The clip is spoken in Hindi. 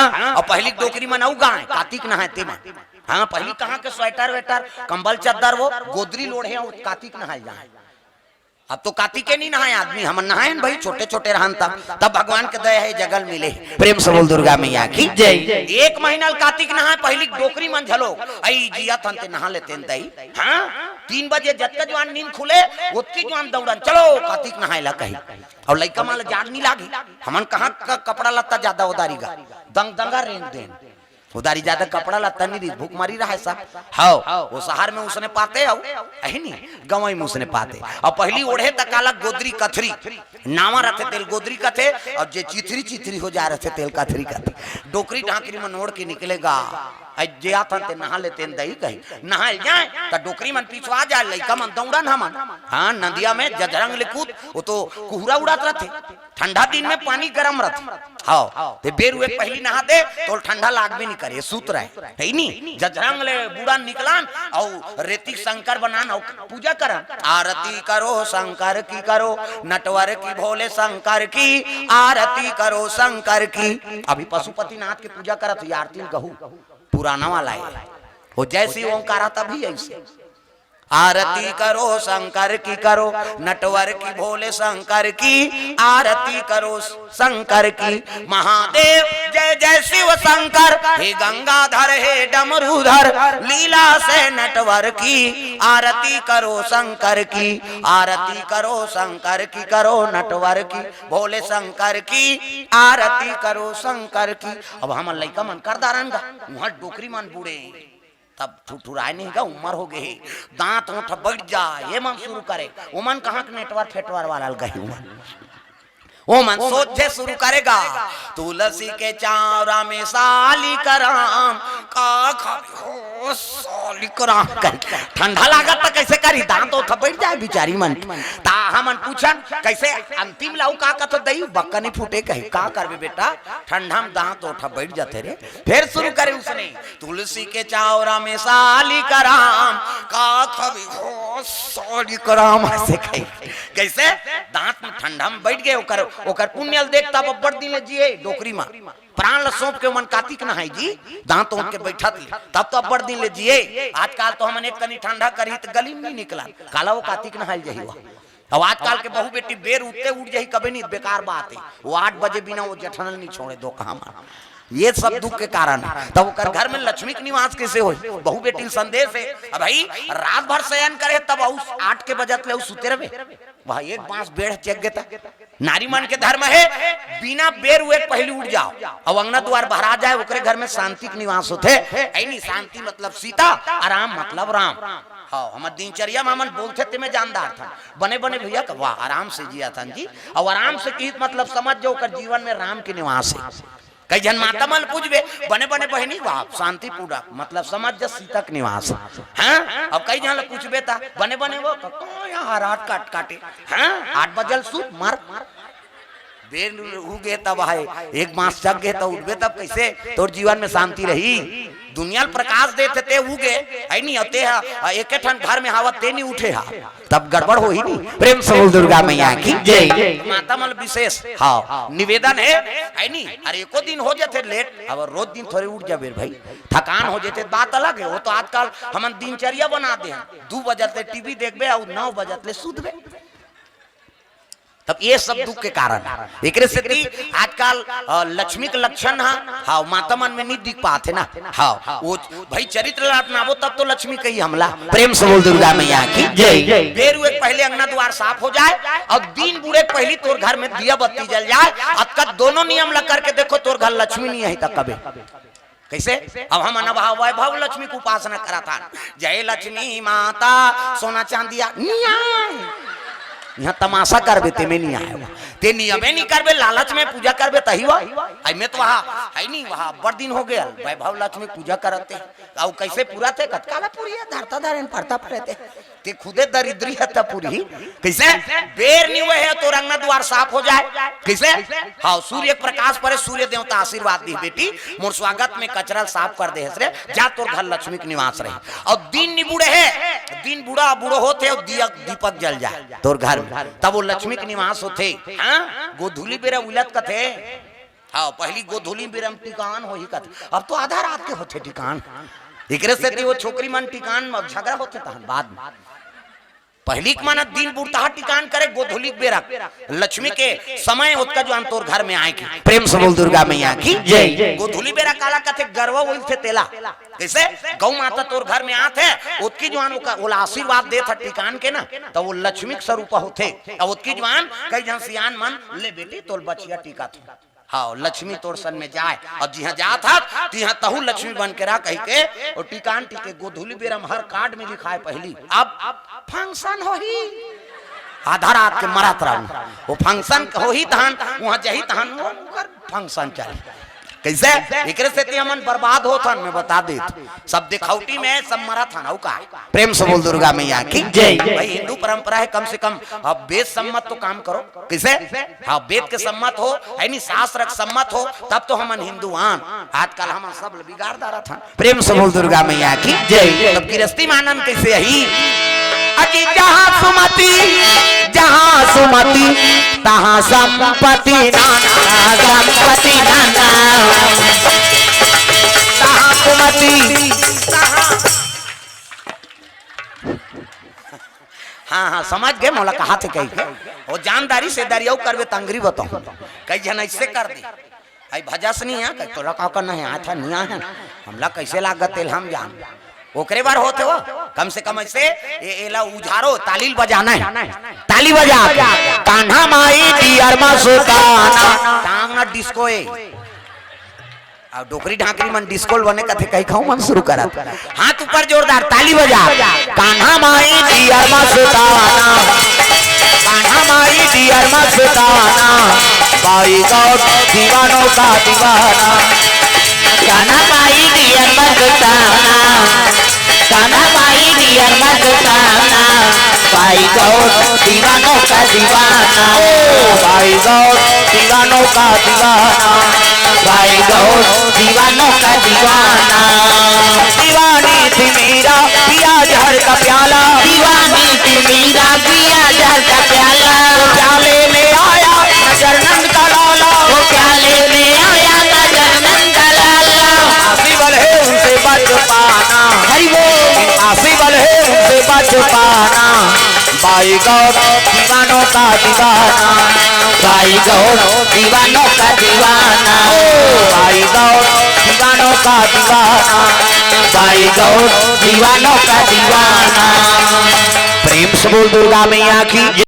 हाँ, और पहली डोकरी में नौ गाय कार्तिक नहाते में। हाँ, पहली कहाँ के स्वेटर वेटर कंबल चादर वो गोदरी लोढ़े कार्तिक नहाए जाए। अब तो कार्तिक के नहीं नहाए आदमी, हम नहाए भाई छोटे छोटे रहन तब भगवान के दया है जगल मिले। प्रेम से बोल दुर्गा मैया की जय। 1 महीना कार्तिक नहाए पहली डोकरी मन झलो आई जिया तंते नहा लेते दई। हाँ, 3 बजे जत्ते जवान नींद खुले उतकी जवान दौड़न चलो कार्तिक नहाए ला कही। और लइका माल जान नहीं लागी, हमन कहाँ कपड़ा लत्ता ज्यादा उदारी गा दंगा रेन देन उदारी ज्यादा कपड़ा लत्ता नहीं दी भूख मारी रहा है सब। हाँ, वो शहर में उसने पाते हो नहीं गवई में उसने पाते। और पहली ओढ़े तकाला गोदरी कथरी नावा रहते तेल गोदरी कथे और जे चिथरी चिथरी हो जा रहे थे तेल कथरी कथे डोकरी ढाकरी में नोड़ के निकलेगा। जे आता ते नहा लेते दही कही नहाए जाए तो डोकरी मन पीछवा जाए लइका मन दौड़न हमन। हाँ, नदिया में जजरंग लिकूद वो तो कुहरा उड़ात रहते, ठंडा दिन में पानी गर्म रहते। हाँ, ते बेर हुए पहली नहा दे तो ठंडा लाग भी नहीं करे सूत रहे है नहीं। जजरंग ले बूढ़ा निकलान और रेती शंकर बनान और पूजा करन। आरती करो शंकर की करो नटवर की भोले शंकर की आरती करो शंकर की। अभी पशुपति नाथ की पूजा करत आरती कहू पुराना वाला है वो जैसी ओंकारा तभी ऐसे। आरती करो शंकर की करो नटवर की भोले शंकर की आरती करो शंकर की। महादेव जय जय शिव शंकर हे गंगाधर हे डमरूधर लीला से नटवर की आरती करो शंकर की आरती करो शंकर की करो नटवर की भोले शंकर की आरती करो शंकर की। अब हम लइका मन कर दारन गा वहां डोकरी मन बूढ़े तब ठुठुराए नहीं गा उम्र हो गई दांत ओठ बैठ जाए ये मन शुरू करे वो मन कहाँ के नेटवर्क फेटवार वाला गई वो मन सोचे शुरू करेगा। तुलसी के चावरा में साली कराम का साली कराम ठंडा लागत तो कैसे करी दांत ओठ बैठ जाए बिचारी मन। ता हमन पूछन कैसे अंतिम लाऊ का तो दई बक्का नहीं फूटे कही का करबे बेटा ठंडा में दांत ओठ बैठ जाते रे। फिर शुरू करे उसने तुलसी के चावरा में साली कराम का खबी साली कराम ऐसे कही कैसे दांत में ठंडा में बैठ गए ओकर पुण्य देखता बब्बर दिन जिए डोकरी में प्राण ल सौंप के मन कार्तिक नहाई जी दांत ओंठ के बैठा थी तब तो अब्बर दिन ले जिए। आजकल तो हमने एक तनी ठंडा करी तो गली में नहीं निकला काला वो कार्तिक नहाई जाही। अब आजकल के बहु बेटी बेर उठते उठ जाही कभी नहीं बेकार बात है वो 8 बजे बिना वो जठनल नहीं छोड़े दो कहा ये सब दुख के कारण तब घर में लक्ष्मी के निवास कैसे हो बहु बेटी संदेश है। अब भाई रात भर शयन करे तब 8 के बजत ले सुते रहे वह एक बांस बेड़ चेक गेता नारी मन के धर्म है बिना बेर हुए पहली उठ जाओ और अंगना द्वार भरा जाए ओकरे घर में शांति के निवास होते ऐनी शांति मतलब सीता आराम मतलब राम। हाँ, हमारे दिनचर्या में हमन बोलते थे मैं जानदार था बने बने भैया का वाह आराम से जिया था जी और आराम से की मतलब समझ जाओ कर जीवन में राम के निवास है। कई जन माता मन पूछबे बने बने बहनी वाह शांति पूरा मतलब समझ जा सीता के निवास है। हाँ, अब कई जन पूछबे ता बने बने वो यहाँ रात काट काटे। हाँ, 8 बजल सूत मार बेर हो गए तब है एक मास जग गए तो उठबे तब कैसे तोर जीवन में शांति रही। दुनिया प्रकाश देते ते उगे है नहीं होते एक ठन घर में हावत ते नहीं उठे हा तब गड़बड़ हो ही नहीं। प्रेम से बोल दुर्गा मैया की जय। माता मन विशेष हाँ निवेदन है नहीं अरे एको दिन हो जाते लेट अब रोज दिन थोड़े उठ जाबे भाई थकान हो जाते बात अलग है वो तो आजकल हम दिनचर्या बना दे 2 बजे टीवी देखबे और 9 बजे सुतबे तब ये सब दुख के कारण एक आजकल लक्ष्मी के लक्षण हाँ माता मन में नहीं दिख पाते ना। हाँ, वो भाई चरित्र अपनावो तब तो लक्ष्मी कही हमला। प्रेम से बोल दुर्गा मैया की जय। बेर हुए पहले अंगना द्वार साफ हो जाए और दिन बुरे पहली तोर घर में दिया बत्ती जल जाए अब दोनों नियम लग करके देखो तोर घर लक्ष्मी नहीं है तब कभी कैसे। अब हम वैभव लक्ष्मी को उपासना करा था जय लक्ष्मी माता सोना चांदिया यहाँ तमाशा करबे ते में नहीं आए ते नियमे नहीं करबे लालच में पूजा करबे तही आई में तो वहाँ है नहीं वहाँ बड़ दिन हो गया वैभव लक्ष्मी पूजा करते और कैसे पूरा थे कतकाला पूरी है धरता धारण पड़ता पड़ते ते खुदे दरिद्री है तब पूरी कैसे बेर नहीं हुए है तो रंगना द्वार साफ हो जाए कैसे। हाँ, सूर्य प्रकाश पर सूर्य देवता आशीर्वाद दी बेटी मोर स्वागत में कचरा साफ कर दे जा तोर घर लक्ष्मी के निवास रहे और दिन नहीं बूढ़े है दिन बूढ़ा बूढ़ो होते और दीपक जल जाए तोर घर तब वो लक्ष्मी के निवास होते। हाँ, गोधुली बेरा उलट कथे हाँ पहली गोधुली बेरम टिकान हो ही कत, अब तो आधा रात के होते टिकान, एकरे से वो छोकरी मन टिकान में झगड़ा होते तहन बाद में। पहली मन दिन बुढ़ता टिकान करे गोधुली बेरा लक्ष्मी के समय उत्का जो अंतोर घर में आए की प्रेम से बोल दुर्गा मैया की जय। गोधुली बेरा काला कथे गर्व होल थे तेला कैसे गौ माता तोर घर में आते उत्की जवान वो आशीर्वाद दे था टिकान के ना, तो वो लक्ष्मी के स्वरूप होते और उत्की जवान कई जन सियान मन ले बेटी तोर बचिया टीका था। हाँ लक्ष्मी तोर सन में जाए और जिहा जा था तिहा तहु लक्ष्मी बन के रहा कह के और टिकान टिके गोधुली बेरम हर कार्ड में लिखा है पहली अब फंक्शन हो ही आधा रात के मरात रहा वो फंक्शन हो ही तहन वहां जही तहन फंक्शन चले कैसे एकरे से ते हमन बर्बाद होथन मैं बता दे सब दिखौटी में सब मरा था ना का प्रेम से बोल दुर्गा मैया की जय। भाई हिंदू परंपरा है कम से कम अब वेद सम्मत तो काम करो कैसे हाँ वेद के सम्मत हो यानी शास्त्र सम्मत हो तब तो हमन हिंदुआन आजकल हम सब बिगाड़ डाला था। प्रेम से बोल दुर्गा मैया की जय। तब गृहस्थी मानन कैसे ही अजी जहाँ सुमति तहाँ संपत्ति नाना संपत्ति नाना तहाँ सुमति हाँ हाँ समझ गए मोला कहा थे कही वो जानदारी से दरियाऊ करवे तंगरी बताओ कई जन ऐसे कर दी आई भजस नहीं है तो रखा कर नहीं आया था नहीं है हमला कैसे लागत हम जान ओकरे बार होते हो कम से कम ऐसे एला उझारो तालील बजाना है ताली बजा कान्हा माई डियर मा सुताना टांगना डिस्को ए और डोकरी ढाकरी मन डिस्को बने कथे कहीं खाऊं मन शुरू करा हाथ ऊपर जोरदार ताली बजा कान्हा माई डियर मा सुताना कान्हा माई डियर मा सुताना बाई गौर दीवानों का दीवाना कान्हा माई डियर मा सुताना कान्हा माई डियर मस्ताना भाई गौर दीवानों का दीवाना भाई गौर दीवानों का दीवाना भाई गौर दीवानों का दीवाना दीवानी थी मेरा पिया जहर का प्याला दीवानी थी मेरा पिया जहर का प्याला प्याले में आया नजर नंद का लाला वो प्याले में आया नजर नंद का लाला आसिबल है उनसे बच पाना हरि बोल आसिबल है उनसे बच पाना भाई गौर दीवानों का दीवाना भाई गौर दीवानों का दीवाना भाई गौर दीवानों का दीवाना भाई गौर दीवानों का दीवाना। प्रेम से बोल दुर्गा मैया की।